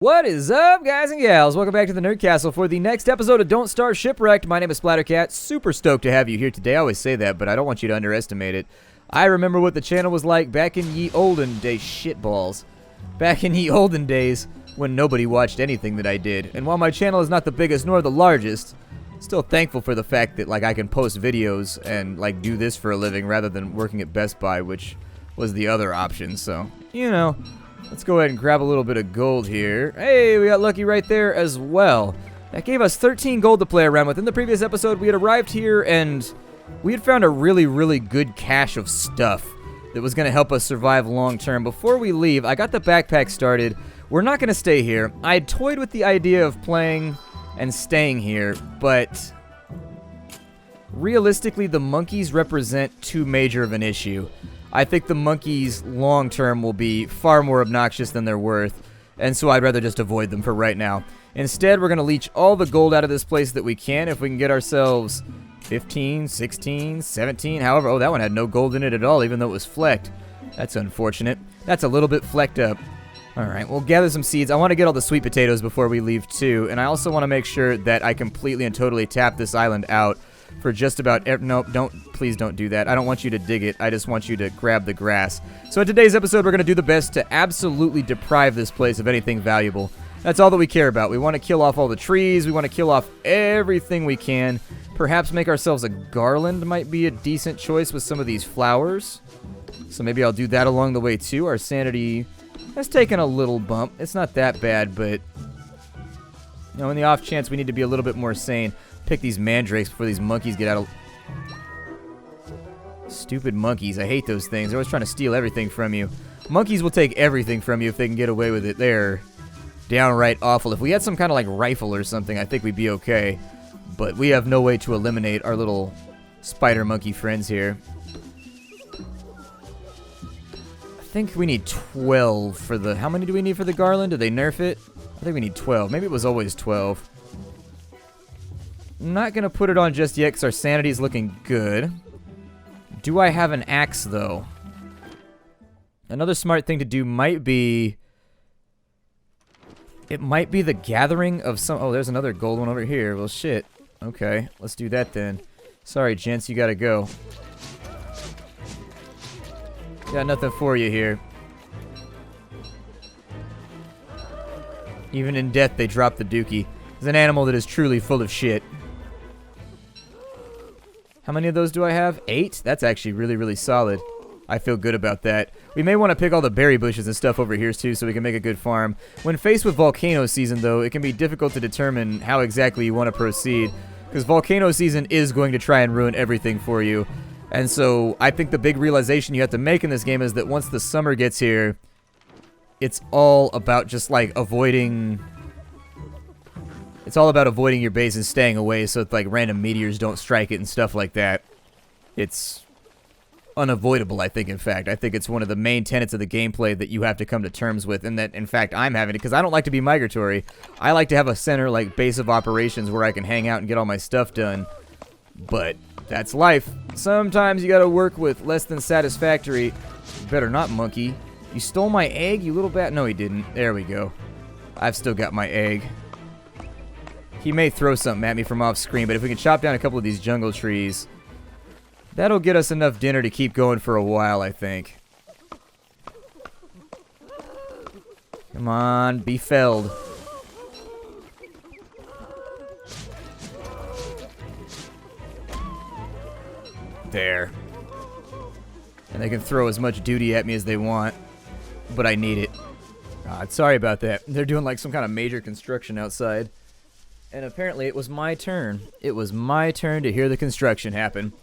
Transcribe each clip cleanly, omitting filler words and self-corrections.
What is up, guys and gals? Welcome back to the Nerd Castle for the next episode of Don't Starve Shipwrecked. My name is Splattercat. Super stoked to have you here today. I always say that, but I don't want you to underestimate it. I remember what the channel was like back in ye olden days. Shitballs. Back in ye olden days when nobody watched anything that I did. And while my channel is not the biggest nor the largest, still thankful for the fact that I can post videos and do this for a living rather than working at Best Buy, which was the other option. So, let's go ahead and grab a little bit of gold here. Hey, we got lucky right there as well. That gave us 13 gold to play around with. In the previous episode, we had arrived here and we had found a really, really good cache of stuff that was going to help us survive long term. Before we leave, I got the backpack started. We're not going to stay here. I had toyed with the idea of playing and staying here, but realistically, the monkeys represent too major of an issue. I think the monkeys long-term will be far more obnoxious than they're worth, and so I'd rather just avoid them for right now. Instead, we're going to leech all the gold out of this place that we can. If we can get ourselves 15, 16, 17, however. Oh, that one had no gold in it at all, even though it was flecked. That's unfortunate. That's a little bit flecked up. Alright, we'll gather some seeds. I want to get all the sweet potatoes before we leave, too, and I also want to make sure that I completely and totally tap this island out for just about nope, please don't do that. I don't want you to dig it. I just want you to grab the grass. So in today's episode, we're going to do the best to absolutely deprive this place of anything valuable. That's all that we care about. We want to kill off all the trees. We want to kill off everything we can. Perhaps make ourselves a garland might be a decent choice with some of these flowers. So maybe I'll do that along the way too. Our sanity has taken a little bump. It's not that bad, but in the off chance we need to be a little bit more sane. Pick these mandrakes before these monkeys get out of... Stupid monkeys. I hate those things. They're always trying to steal everything from you. Monkeys will take everything from you if they can get away with it. They're downright awful. If we had some kind of rifle or something, I think we'd be okay. But we have no way to eliminate our little spider monkey friends here. I think we need 12 for the... How many do we need for the garland? Did they nerf it? I think we need 12. Maybe it was always 12. I'm not going to put it on just yet because our sanity's looking good. Do I have an axe, though? Another smart thing to do might be... It might be the gathering of some... Oh, there's another gold one over here. Well, shit. Okay, let's do that then. Sorry, gents, you gotta go. Got nothing for you here. Even in death, they drop the dookie. It's an animal that is truly full of shit. How many of those do I have? 8? That's actually really, really solid. I feel good about that. We may want to pick all the berry bushes and stuff over here too so we can make a good farm. When faced with volcano season though, it can be difficult to determine how exactly you want to proceed. Because volcano season is going to try and ruin everything for you. And so I think the big realization you have to make in this game is that once the summer gets here, it's all about just avoiding... It's all about avoiding your base and staying away so that random meteors don't strike it and stuff like that. It's unavoidable, I think, in fact. I think it's one of the main tenets of the gameplay that you have to come to terms with, and that, in fact, I'm having it, because I don't like to be migratory. I like to have a center, base of operations where I can hang out and get all my stuff done. But that's life. Sometimes you gotta work with less than satisfactory. Better not, monkey. You stole my egg, you little bat? No, he didn't. There we go. I've still got my egg. He may throw something at me from off screen, but if we can chop down a couple of these jungle trees, that'll get us enough dinner to keep going for a while, I think. Come on, be felled. There. And they can throw as much duty at me as they want, but I need it. God, sorry about that. They're doing some kind of major construction outside. And apparently it was my turn. It was my turn to hear the construction happen.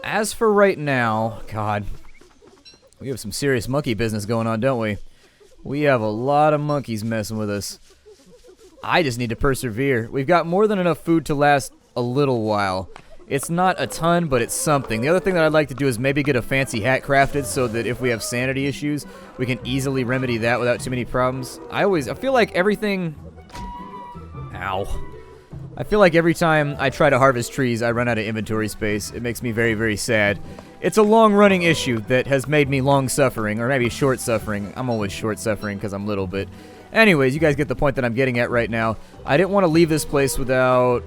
As for right now, God, we have some serious monkey business going on, don't we? We have a lot of monkeys messing with us. I just need to persevere. We've got more than enough food to last a little while. It's not a ton, but it's something. The other thing that I'd like to do is maybe get a fancy hat crafted so that if we have sanity issues, we can easily remedy that without too many problems. I feel like everything... Ow. I feel like every time I try to harvest trees, I run out of inventory space. It makes me very, very sad. It's a long-running issue that has made me long-suffering, or maybe short-suffering. I'm always short-suffering because I'm little, but Anyways, you guys get the point that I'm getting at right now. I didn't want to leave this place without...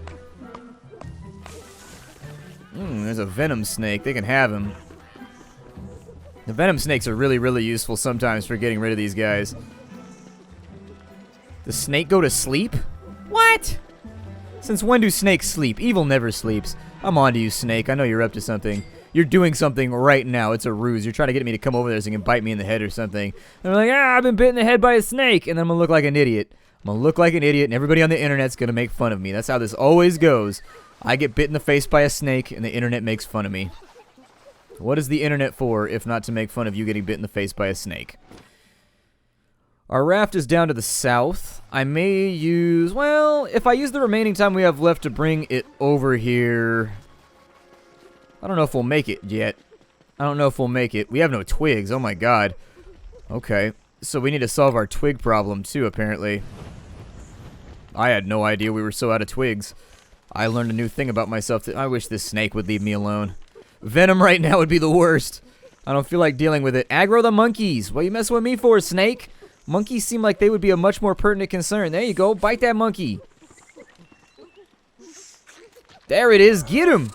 there's a venom snake. They can have him. The venom snakes are really, really useful sometimes for getting rid of these guys. The snake go to sleep? What? Since when do snakes sleep? Evil never sleeps. I'm on to you, snake. I know you're up to something. You're doing something right now. It's a ruse. You're trying to get me to come over there so you can bite me in the head or something. And they're like, I've been bit in the head by a snake. And then I'm going to look like an idiot. I'm going to look like an idiot, and everybody on the internet's going to make fun of me. That's how this always goes. I get bit in the face by a snake, and the internet makes fun of me. What is the internet for, if not to make fun of you getting bit in the face by a snake? Our raft is down to the south. I may use... Well, if I use the remaining time we have left to bring it over here... I don't know if we'll make it yet. I don't know if we'll make it. We have no twigs. Oh, my God. Okay. So we need to solve our twig problem, too, apparently. I had no idea we were so out of twigs. I learned a new thing about myself. I wish this snake would leave me alone. Venom right now would be the worst. I don't feel like dealing with it. Aggro the monkeys. What are you messing with me for, snake? Monkeys seem like they would be a much more pertinent concern. There you go. Bite that monkey. There it is. Get him.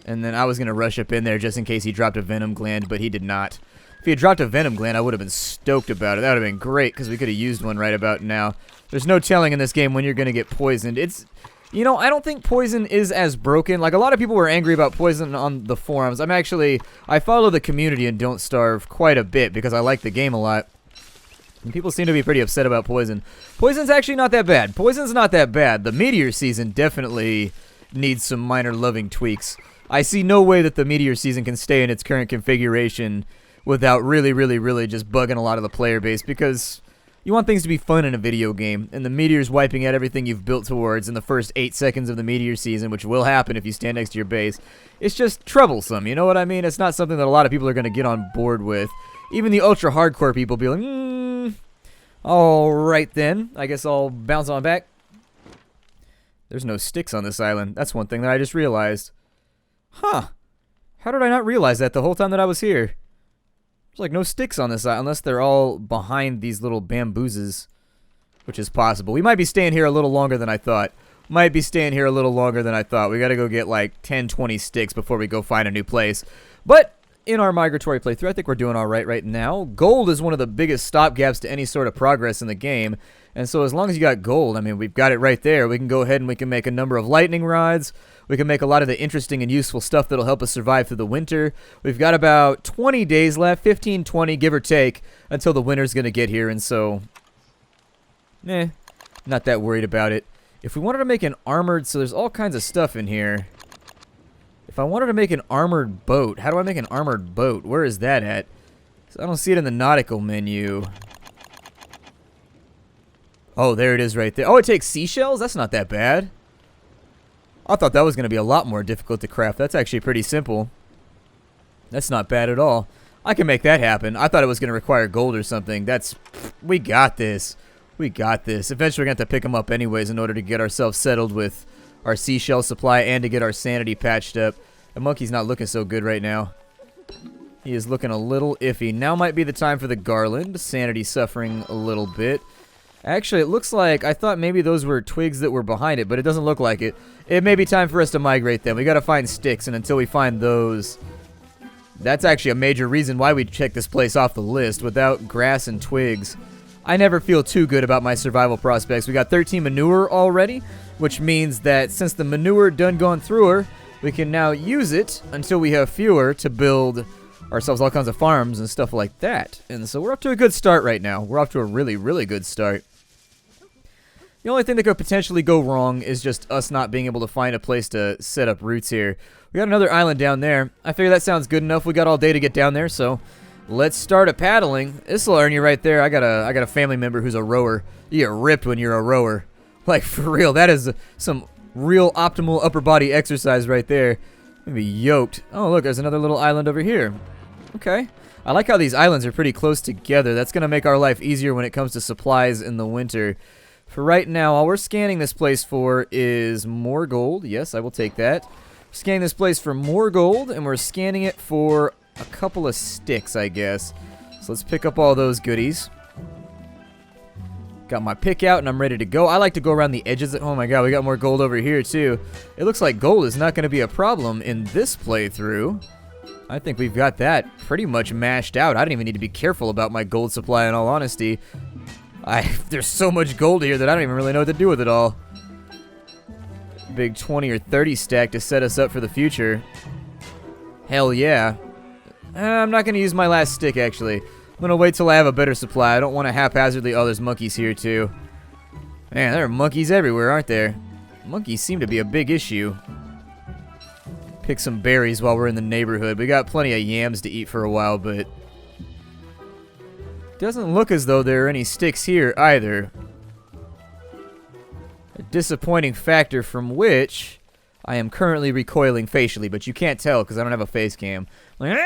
And then I was going to rush up in there just in case he dropped a venom gland, but he did not. If he had dropped a venom gland, I would have been stoked about it. That would have been great, because we could have used one right about now. There's no telling in this game when you're going to get poisoned. It's, you know, I don't think poison is as broken. Like, a lot of people were angry about poison on the forums. I follow the community in Don't Starve quite a bit, because I like the game a lot. And people seem to be pretty upset about poison. Poison's actually not that bad. Poison's not that bad. The meteor season definitely needs some minor loving tweaks. I see no way that the meteor season can stay in its current configuration without really just bugging a lot of the player base, because you want things to be fun in a video game, and the meteor's wiping out everything you've built towards in the first 8 seconds of the meteor season, which will happen if you stand next to your base. It's just troublesome, you know what I mean? It's not something that a lot of people are going to get on board with. Even the ultra-hardcore people be like, alright then, I guess I'll bounce on back. There's no sticks on this island. That's one thing that I just realized. Huh. How did I not realize that the whole time that I was here? There's like no sticks on this island, unless they're all behind these little bamboozes, which is possible. We might be staying here a little longer than I thought. We gotta go get like 10, 20 sticks before we go find a new place. But in our migratory playthrough, I think we're doing alright right now. Gold is one of the biggest stopgaps to any sort of progress in the game. And so as long as you got gold, I mean, we've got it right there. We can go ahead and we can make a number of lightning rods. We can make a lot of the interesting and useful stuff that'll help us survive through the winter. We've got about 20 days left, 15, 20, give or take, until the winter's going to get here. And so, not that worried about it. If we wanted to make an armored, so there's all kinds of stuff in here. If I wanted to make an armored boat, how do I make an armored boat? Where is that at? So I don't see it in the nautical menu. Oh, there it is right there. Oh, it takes seashells? That's not that bad. I thought that was going to be a lot more difficult to craft. That's actually pretty simple. That's not bad at all. I can make that happen. I thought it was going to require gold or something. We got this. We got this. Eventually we're going to have to pick them up anyways in order to get ourselves settled with our seashell supply and to get our sanity patched up. The monkey's not looking so good right now. He is looking a little iffy. Now might be the time for the garland. Sanity suffering a little bit. Actually, it looks like, I thought maybe those were twigs that were behind it, but it doesn't look like it. It may be time for us to migrate them. We gotta find sticks, and until we find those, that's actually a major reason why we check this place off the list. Without grass and twigs, I never feel too good about my survival prospects. We got 13 manure already, which means that since the manure done gone through her, we can now use it until we have fewer to build ourselves all kinds of farms and stuff like that. And so we're up to a good start right now. We're off to a really good start. The only thing that could potentially go wrong is just us not being able to find a place to set up roots here. We got another island down there. I figure that sounds good enough. We got all day to get down there, so let's start a paddling. This'll earn you right there. I got a family member who's a rower. You get ripped when you're a rower. Like, for real, that is some real optimal upper body exercise right there. Maybe yoked. Oh, look, there's another little island over here. Okay. I like how these islands are pretty close together. That's going to make our life easier when it comes to supplies in the winter. For right now, all we're scanning this place for is more gold. Yes, I will take that. We're scanning this place for more gold, and we're scanning it for a couple of sticks, I guess. So let's pick up all those goodies. Got my pick out and I'm ready to go. I like to go around the edges. Oh my god, we got more gold over here too. It looks like gold is not going to be a problem in this playthrough. I think we've got that pretty much mashed out. I don't even need to be careful about my gold supply in all honesty. There's so much gold here that I don't even really know what to do with it all. Big 20 or 30 stack to set us up for the future. Hell yeah. I'm not going to use my last stick actually. I'm going to wait till I have a better supply. I don't want to haphazardly... Oh, there's monkeys here too. Man, there are monkeys everywhere, aren't there? Monkeys seem to be a big issue. Pick some berries while we're in the neighborhood. We got plenty of yams to eat for a while, but... Doesn't look as though there are any sticks here either. A disappointing factor from which I am currently recoiling facially, but you can't tell because I don't have a face cam. Like,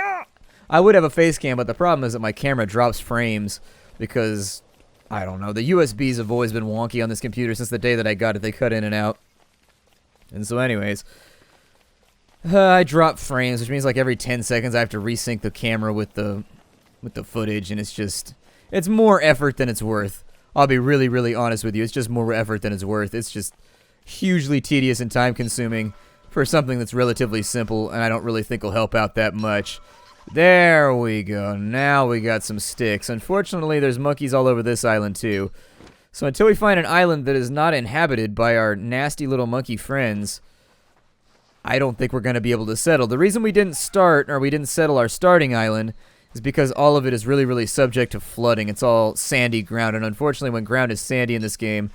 I would have a face cam, but the problem is that my camera drops frames because, I don't know, the USBs have always been wonky on this computer since the day that I got it. They cut in and out. And so anyways, I drop frames, which means like every 10 seconds I have to resync the camera with the footage, and it's more effort than it's worth. I'll be really, really honest with you. It's just more effort than it's worth. It's just hugely tedious and time-consuming for something that's relatively simple, and I don't really think will help out that much. There we go. Now we got some sticks. Unfortunately, there's monkeys all over this island, too. So until we find an island that is not inhabited by our nasty little monkey friends, I don't think we're going to be able to settle. The reason we didn't settle our starting island is because all of it is really, really subject to flooding. It's all sandy ground, and unfortunately, when ground is sandy in this game,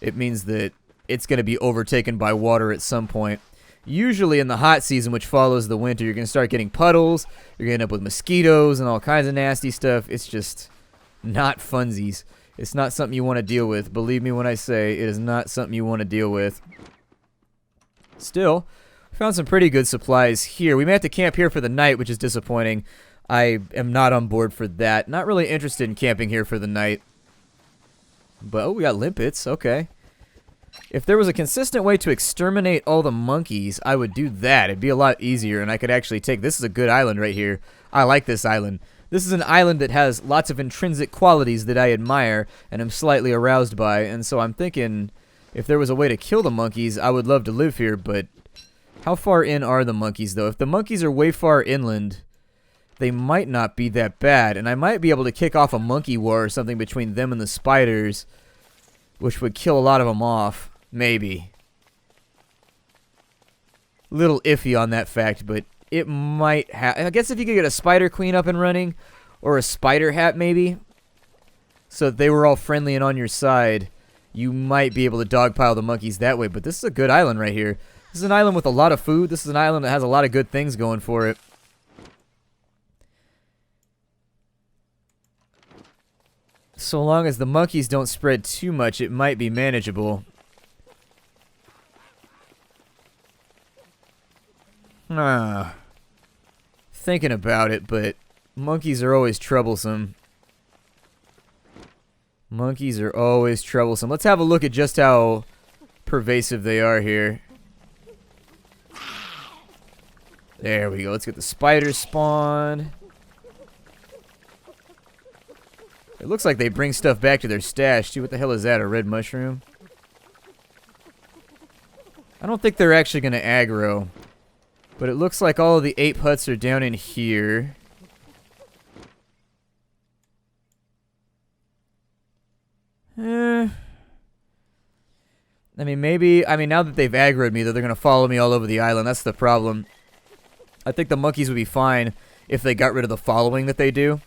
it means that it's going to be overtaken by water at some point. Usually in the hot season, which follows the winter, you're going to start getting puddles, you're going to end up with mosquitoes and all kinds of nasty stuff. It's just not funsies. It's not something you want to deal with. Believe me when I say it is not something you want to deal with. Still, we found some pretty good supplies here. We may have to camp here for the night, which is disappointing. I am not on board for that. Not really interested in camping here for the night. But, oh, we got limpets. Okay. If there was a consistent way to exterminate all the monkeys, I would do that. It'd be a lot easier, and I could actually take... This is a good island right here. I like this island. This is an island that has lots of intrinsic qualities that I admire and am slightly aroused by, and so I'm thinking if there was a way to kill the monkeys, I would love to live here, but how far in are the monkeys, though? If the monkeys are way far inland, they might not be that bad, and I might be able to kick off a monkey war or something between them and the spiders, which would kill a lot of them off. Maybe. Little iffy on that fact, but it might have... I guess if you could get a spider queen up and running, or a spider hat maybe, so that they were all friendly and on your side, you might be able to dogpile the monkeys that way. But this is a good island right here. This is an island with a lot of food. This is an island that has a lot of good things going for it. So long as the monkeys don't spread too much, it might be manageable. Thinking about it, but monkeys are always troublesome. Monkeys are always troublesome. Let's have a look at just how pervasive they are here. There we go. Let's get the spiders spawned. It looks like they bring stuff back to their stash, too. What the hell is that, a red mushroom? I don't think they're actually going to aggro. But it looks like all of the ape huts are down in here. I mean, maybe... I mean, now that they've aggroed me, they're going to follow me all over the island. That's the problem. I think the monkeys would be fine if they got rid of the following that they do.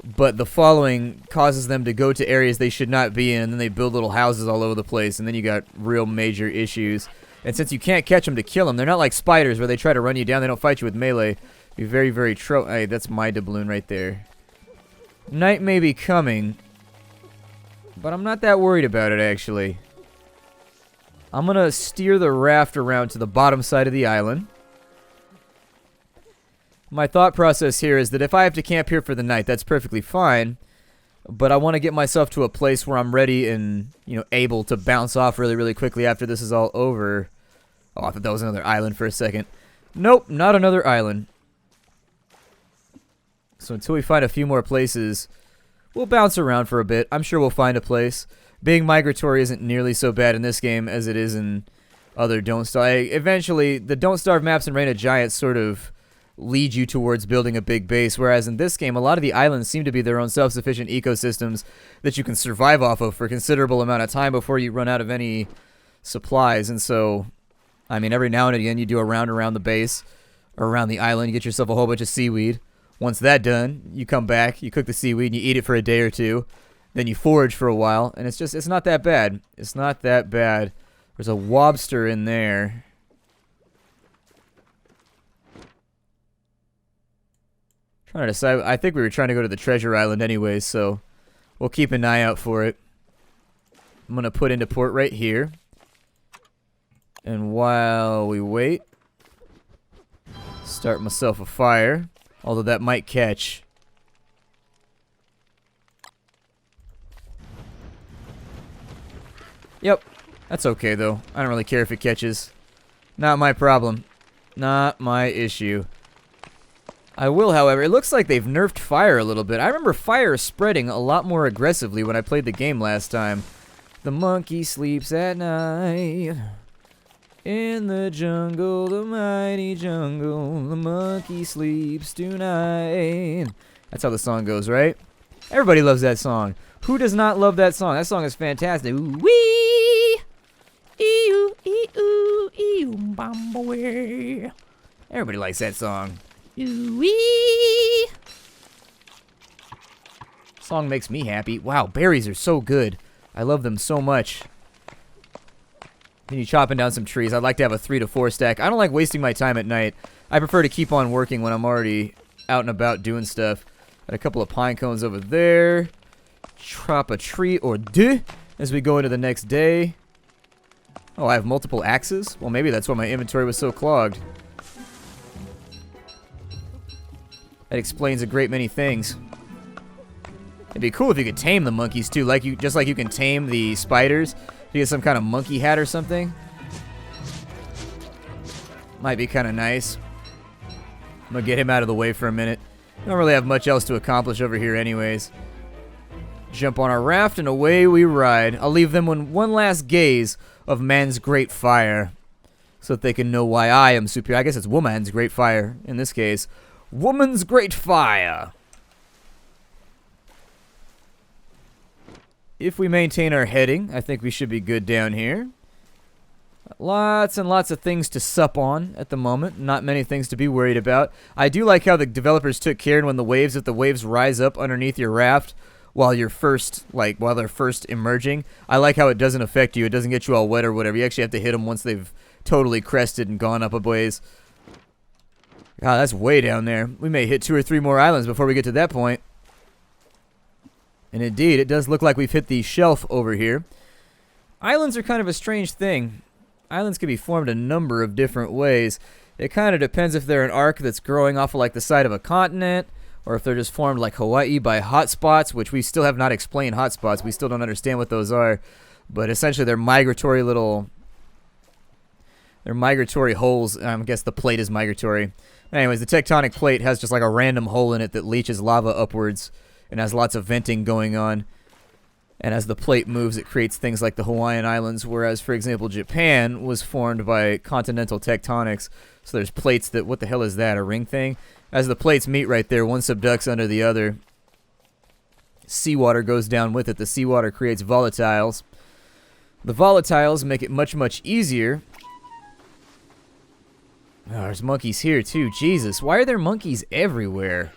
But the following causes them to go to areas they should not be in, and then they build little houses all over the place, and then you got real major issues. And since you can't catch them to kill them, they're not like spiders where they try to run you down. They don't fight you with melee. Be very, very Hey, that's my doubloon right there. Night may be coming, but I'm not that worried about it, actually. I'm going to steer the raft around to the bottom side of the island. My thought process here is that if I have to camp here for the night, that's perfectly fine. But I want to get myself to a place where I'm ready and, you know, able to bounce off really, really quickly after this is all over. Oh, I thought that was another island for a second. Nope, not another island. So until we find a few more places, we'll bounce around for a bit. I'm sure we'll find a place. Being migratory isn't nearly so bad in this game as it is in other Don't Starve. Eventually, the Don't Starve maps in Reign of Giants sort of lead you towards building a big base, whereas in this game, a lot of the islands seem to be their own self-sufficient ecosystems that you can survive off of for a considerable amount of time before you run out of any supplies. And so, I mean, every now and again, you do a round around the base or around the island, you get yourself a whole bunch of seaweed. Once that's done, you come back, you cook the seaweed, and you eat it for a day or two. Then you forage for a while, and it's not that bad. It's not that bad. There's a lobster in there. Trying to decide. I think we were trying to go to the treasure island anyway, so we'll keep an eye out for it. I'm gonna put into port right here, and while we wait, start myself a fire. Although that might catch. Yep, that's okay though. I don't really care if it catches. Not my problem. Not my issue. I will, however, it looks like they've nerfed fire a little bit. I remember fire spreading a lot more aggressively when I played the game last time. The monkey sleeps at night. In the jungle, the mighty jungle, the monkey sleeps tonight. That's how the song goes, right? Everybody loves that song. Who does not love that song? That song is fantastic. Ooh-wee! Ee-oo, ee-oo, ee-oo, bam-boy. Everybody likes that song. Ooh-wee! Song makes me happy. Wow, berries are so good. I love them so much. Continue chopping down some trees. I'd like to have a 3 to 4 stack. I don't like wasting my time at night. I prefer to keep on working when I'm already out and about doing stuff. Got a couple of pine cones over there. Chop a tree or deux as we go into the next day. Oh, I have multiple axes? Well, maybe that's why my inventory was so clogged. That explains a great many things. It'd be cool if you could tame the monkeys too, just like you can tame the spiders. You get some kind of monkey hat or something. Might be kind of nice. I'm gonna get him out of the way for a minute. Don't really have much else to accomplish over here anyways. Jump on our raft and away we ride. I'll leave them with one last gaze of man's great fire, so that they can know why I am superior. I guess it's woman's great fire in this case. Woman's great fire. If we maintain our heading, I think we should be good down here. Lots and lots of things to sup on at the moment. Not many things to be worried about. I do like how the developers took care when if the waves rise up underneath your raft while they're first emerging. I like how it doesn't affect you. It doesn't get you all wet or whatever. You actually have to hit them once they've totally crested and gone up a blaze. God, that's way down there. We may hit 2 or 3 more islands before we get to that point. And indeed, it does look like we've hit the shelf over here. Islands are kind of a strange thing. Islands can be formed a number of different ways. It kind of depends if they're an arc that's growing off of like the side of a continent, or if they're just formed like Hawaii by hotspots, which we still have not explained hotspots. We still don't understand what those are. But essentially they're migratory holes. I guess the plate is migratory. Anyways, the tectonic plate has just like a random hole in it that leaches lava upwards and has lots of venting going on. And as the plate moves, it creates things like the Hawaiian Islands, whereas, for example, Japan was formed by continental tectonics. So there's plates that, what the hell is that, a ring thing? As the plates meet right there, one subducts under the other. Seawater goes down with it. The seawater creates volatiles. The volatiles make it much, much easier. Oh, there's monkeys here, too. Jesus, why are there monkeys everywhere?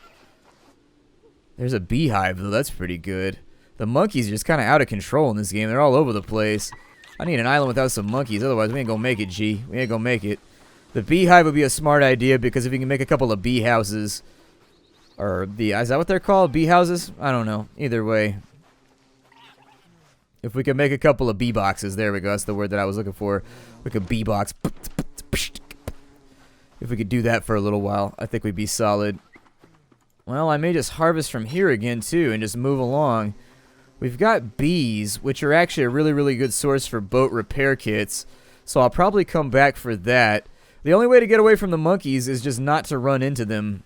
There's a beehive, though. That's pretty good. The monkeys are just kind of out of control in this game. They're all over the place. I need an island without some monkeys. Otherwise, we ain't gonna make it, G. We ain't gonna make it. The beehive would be a smart idea because if you can make a couple of bee houses, or is that what they're called? Bee houses? I don't know. Either way. If we can make a couple of bee boxes. There we go. That's the word that I was looking for. Like a bee box. If we could do that for a little while, I think we'd be solid. Well, I may just harvest from here again, too, and just move along. We've got bees, which are actually a really, really good source for boat repair kits, so I'll probably come back for that. The only way to get away from the monkeys is just not to run into them.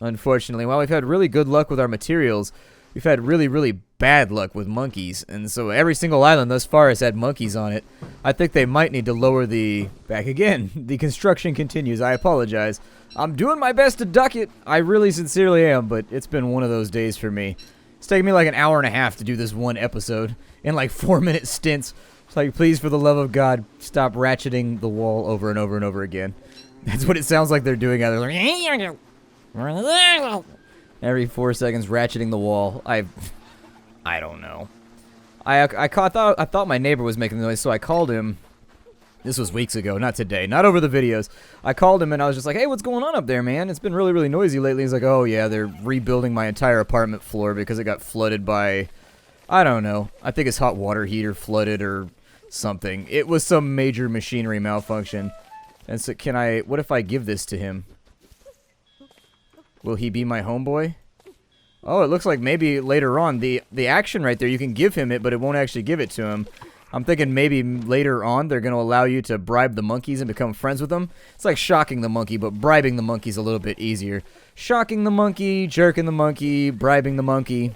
unfortunately. While we've had really good luck with our materials, we've had really, really bad luck with monkeys. And so every single island thus far has had monkeys on it. I think they might need to lower the... Back again. The construction continues. I apologize. I'm doing my best to duck it. I really sincerely am, but it's been one of those days for me. It's taken me like an hour and a half to do this one episode in like 4-minute stints. It's like, please, for the love of God, stop ratcheting the wall over and over and over again. That's what it sounds like they're doing out there. Like, every 4 seconds ratcheting the wall. I don't know. I thought my neighbor was making the noise, so I called him. This was weeks ago, not today, not over the videos. I called him and I was just like, hey, what's going on up there, man? It's been really, really noisy lately. He's like, oh yeah, they're rebuilding my entire apartment floor because it got flooded by, I don't know. I think his hot water heater flooded or something. It was some major machinery malfunction. And so what if I give this to him? Will he be my homeboy? Oh, it looks like maybe later on, the action right there, you can give him it, but it won't actually give it to him. I'm thinking maybe later on they're going to allow you to bribe the monkeys and become friends with them. It's like shocking the monkey, but bribing the monkey's a little bit easier. Shocking the monkey, jerking the monkey, bribing the monkey.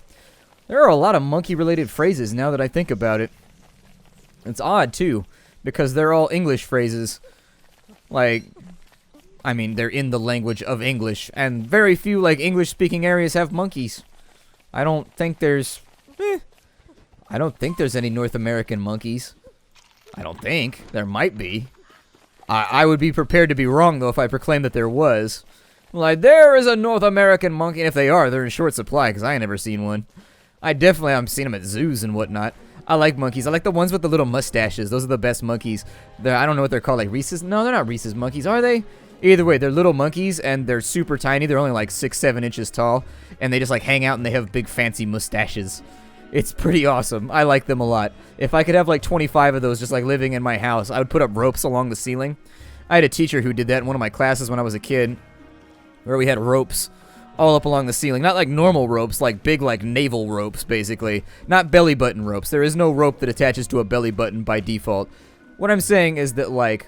There are a lot of monkey-related phrases now that I think about it. It's odd, too, because they're all English phrases. Like, I mean, they're in the language of English, and very few, like, English-speaking areas have monkeys. I don't think there's any North American monkeys. I don't think. There might be. I would be prepared to be wrong, though, if I proclaimed that there was. Like, there is a North American monkey. And if they are, they're in short supply, because I ain't never seen one. I definitely haven't seen them at zoos and whatnot. I like monkeys. I like the ones with the little mustaches. Those are the best monkeys. I don't know what they're called, like Reese's? No, they're not Reese's monkeys, are they? Either way, they're little monkeys, and they're super tiny. They're only like 6-7 inches tall, and they just like hang out, and they have big fancy mustaches. It's pretty awesome. I like them a lot. If I could have like 25 of those just like living in my house, I would put up ropes along the ceiling. I had a teacher who did that in one of my classes when I was a kid, where we had ropes all up along the ceiling. Not like normal ropes, like big like naval ropes, basically. Not belly button ropes. There is no rope that attaches to a belly button by default. What I'm saying is that like,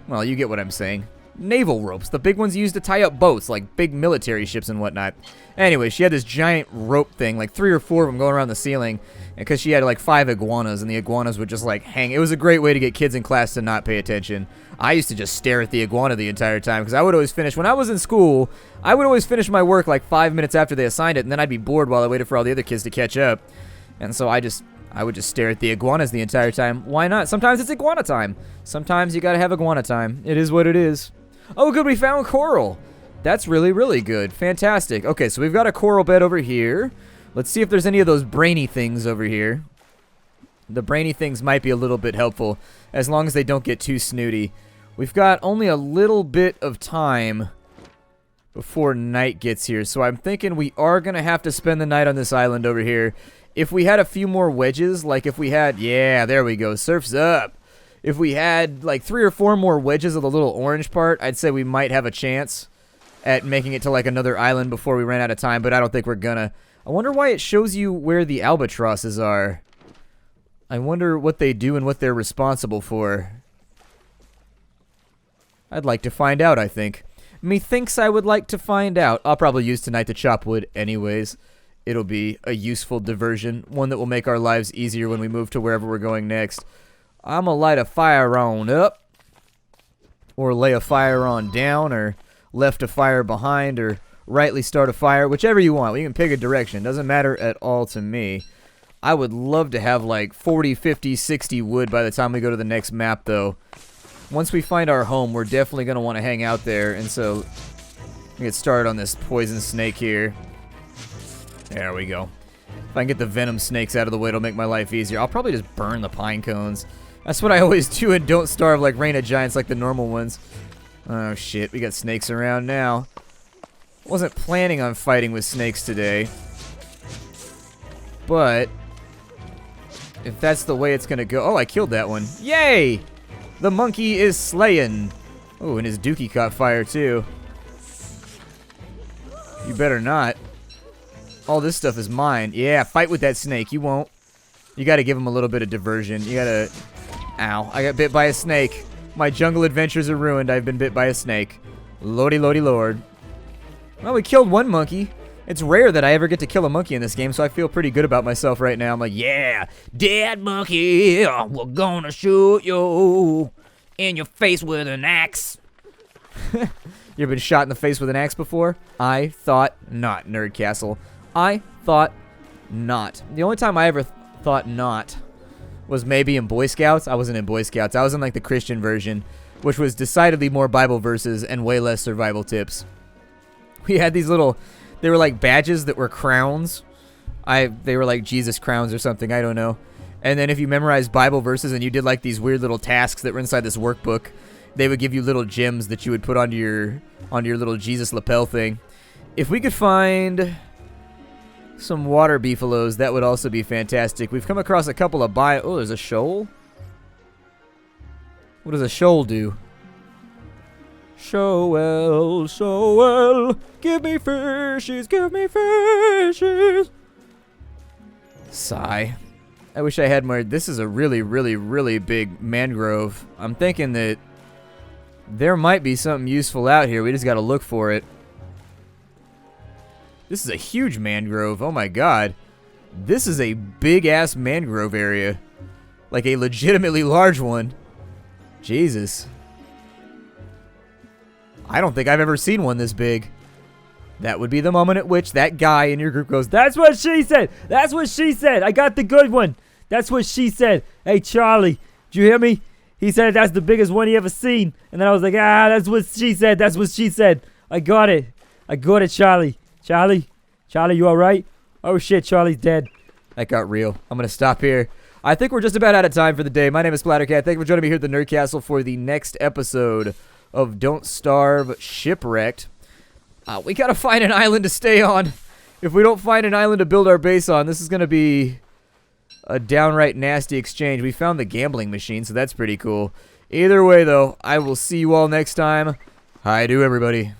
well, you get what I'm saying. Naval ropes, the big ones used to tie up boats, like big military ships and whatnot. Anyway, she had this giant rope thing, like 3 or 4 of them going around the ceiling, because she had like 5 iguanas, and the iguanas would just like hang. It was a great way to get kids in class to not pay attention. I used to just stare at the iguana the entire time, because I would always finish, when I was in school, I would always finish my work like 5 minutes after they assigned it, and then I'd be bored while I waited for all the other kids to catch up. And so I would just stare at the iguanas the entire time. Why not? Sometimes it's iguana time. Sometimes you gotta have iguana time. It is what it is. Oh, good, we found coral. That's really, really good. Fantastic. Okay, so we've got a coral bed over here. Let's see if there's any of those brainy things over here. The brainy things might be a little bit helpful, as long as they don't get too snooty. We've got only a little bit of time before night gets here, so I'm thinking we are going to have to spend the night on this island over here. If we had a few more wedges, like if we had... Yeah, there we go. Surf's up. If we had like 3 or 4 more wedges of the little orange part, I'd say we might have a chance at making it to like another island before we ran out of time, but I don't think we're gonna. I wonder why it shows you where the albatrosses are. I wonder what they do and what they're responsible for. I'd like to find out, I think. Methinks I would like to find out. I'll probably use tonight to chop wood anyways. It'll be a useful diversion, one that will make our lives easier when we move to wherever we're going next. I'm gonna light a fire on up, or lay a fire on down, or left a fire behind, or rightly start a fire, whichever you want. You can pick a direction. Doesn't matter at all to me. I would love to have like 40, 50, 60 wood by the time we go to the next map, though. Once we find our home, we're definitely gonna want to hang out there, and so get started on this poison snake here. There we go. If I can get the venom snakes out of the way, it'll make my life easier. I'll probably just burn the pine cones. That's what I always do and Don't Starve, like Reign of Giants, like the normal ones. Oh shit, we got snakes around now. Wasn't planning on fighting with snakes today. But if that's the way it's gonna go... Oh, I killed that one. Yay! The monkey is slaying. Oh, and his dookie caught fire too. You better not. All this stuff is mine. Yeah, fight with that snake. You won't. You gotta give him a little bit of diversion. You gotta... Ow, I got bit by a snake. My jungle adventures are ruined. I've been bit by a snake. Lordy, lordy, lord. Well, we killed one monkey. It's rare that I ever get to kill a monkey in this game, so I feel pretty good about myself right now. I'm like, yeah, dead monkey, we're gonna shoot you in your face with an axe. You ever been shot in the face with an axe before? I thought not, Nerd Castle. I thought not. The only time I ever thought not was maybe in Boy Scouts. I wasn't in Boy Scouts. I was in like the Christian version, which was decidedly more Bible verses and way less survival tips. We had these little, they were like badges that were crowns. They were like Jesus crowns or something, I don't know. And then if you memorized Bible verses and you did like these weird little tasks that were inside this workbook, they would give you little gems that you would put onto your little Jesus lapel thing. If we could find some water beefaloes, that would also be fantastic. We've come across a couple of oh, there's a shoal? What does a shoal do? Shoal, give me fishes, give me fishes. Sigh. I wish I had more. This is a really, really, really big mangrove. I'm thinking that there might be something useful out here. We just got to look for it. This is a huge mangrove. Oh my god. This is a big-ass mangrove area. Like a legitimately large one. Jesus. I don't think I've ever seen one this big. That would be the moment at which that guy in your group goes, "That's what she said! That's what she said! I got the good one! That's what she said! Hey, Charlie, did you hear me? He said that's the biggest one he ever seen." And then I was like, that's what she said! That's what she said! I got it! I got it, Charlie! Charlie, you alright? Oh shit, Charlie's dead. That got real. I'm gonna stop here. I think we're just about out of time for the day. My name is Splattercat. Thank you for joining me here at the Nerd Castle for the next episode of Don't Starve Shipwrecked. We gotta find an island to stay on. If we don't find an island to build our base on, this is gonna be a downright nasty exchange. We found the gambling machine, so that's pretty cool. Either way, though, I will see you all next time. Hi-do, everybody.